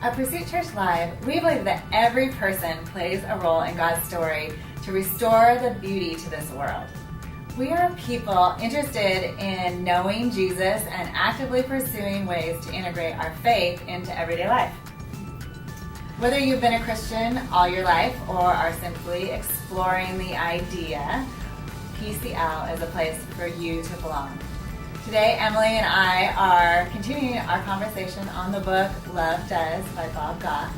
At Pursuit Church Live, we believe that every person plays a role in God's story to restore the beauty to this world. We are people interested in knowing Jesus and actively pursuing ways to integrate our faith into everyday life. Whether you've been a Christian all your life or are simply exploring the idea, PCL is a place for you to belong. Today, Emily and I are continuing our conversation on the book Love Does by Bob Goff.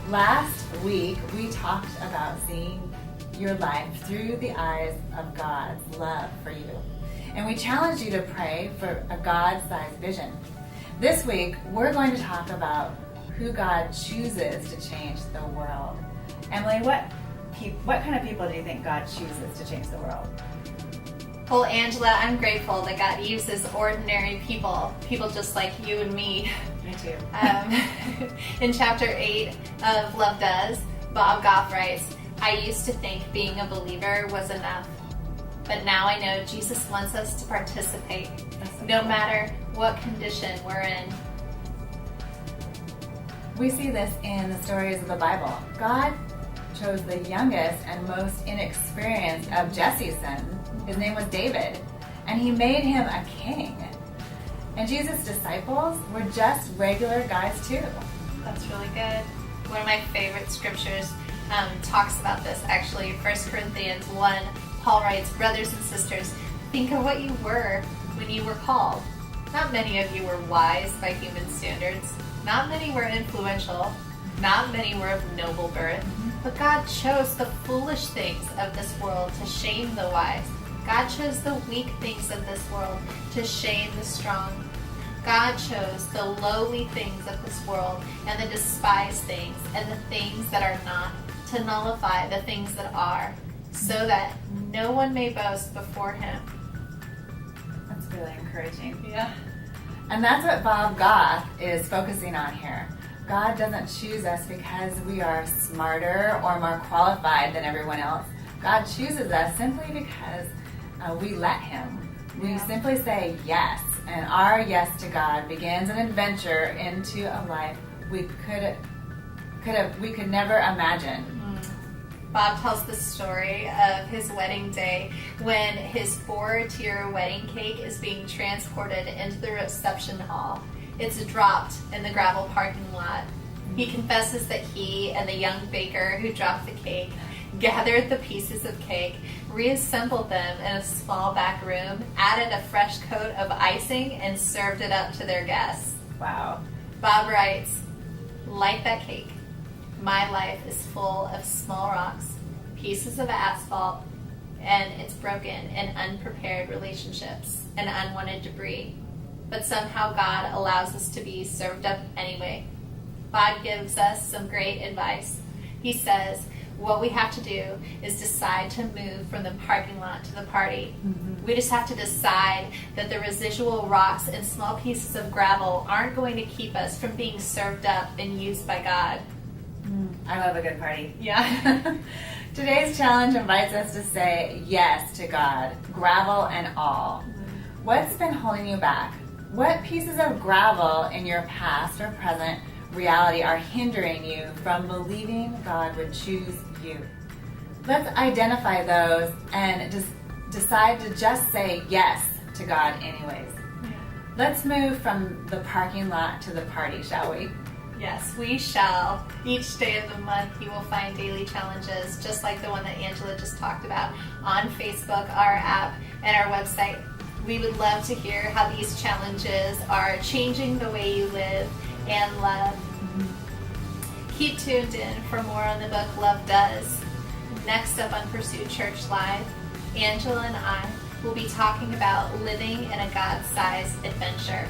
Last week, we talked about seeing your life through the eyes of God's love for you. And we challenged you to pray for a God-sized vision. This week, we're going to talk about who God chooses to change the world. Emily, what kind of people do you think God chooses to change the world? Well, Angela, I'm grateful that God uses ordinary people just like you and me. Me too. In chapter 8 of Love Does, Bob Goff writes, "I used to think being a believer was enough, but now I know Jesus wants us to participate, no matter what condition we're in." We see this in the stories of the Bible. God chose the youngest and most inexperienced of Jesse's sons. His name was David, and he made him a king. And Jesus' disciples were just regular guys too. That's really good. One of my favorite scriptures talks about this actually. 1 Corinthians 1, Paul writes, "Brothers and sisters, think of what you were when you were called. Not many of you were wise by human standards. Not many were influential. Not many were of noble birth. But God chose the foolish things of this world to shame the wise. God chose the weak things of this world to shame the strong. God chose the lowly things of this world and the despised things and the things that are not to nullify the things that are, so that no one may boast before him." That's really encouraging. Yeah. And that's what Bob Goff is focusing on here. God doesn't choose us because we are smarter or more qualified than everyone else. God chooses us simply because we let him. We simply say yes, and our yes to God begins an adventure into a life we could never imagine. Bob tells the story of his wedding day when his 4-tier wedding cake is being transported into the reception hall. It's dropped in the gravel parking lot. He confesses that he and the young baker who dropped the cake gathered the pieces of cake, reassembled them in a small back room, added a fresh coat of icing, and served it up to their guests. Wow. Bob writes, "Like that cake, my life is full of small rocks, pieces of asphalt, and it's broken in unprepared relationships and unwanted debris. But somehow God allows us to be served up anyway." Bob gives us some great advice. He says, what we have to do is decide to move from the parking lot to the party. We just have to decide that the residual rocks and small pieces of gravel aren't going to keep us from being served up and used by God. I love a good party. Yeah. Today's challenge invites us to say yes to God, gravel and all. What's been holding you back? What pieces of gravel in your past or present reality are hindering you from believing God would choose you? Let's identify those and just decide to just say yes to God anyways. Let's move from the parking lot to the party, shall we? Yes, we shall. Each day of the month you will find daily challenges just like the one that Angela just talked about on Facebook, our app, and our website. We would love to hear how these challenges are changing the way you live and love. Keep tuned in for more on the book Love Does. Next up on Pursuit Church Live, Angela and I will be talking about living in a God-sized adventure.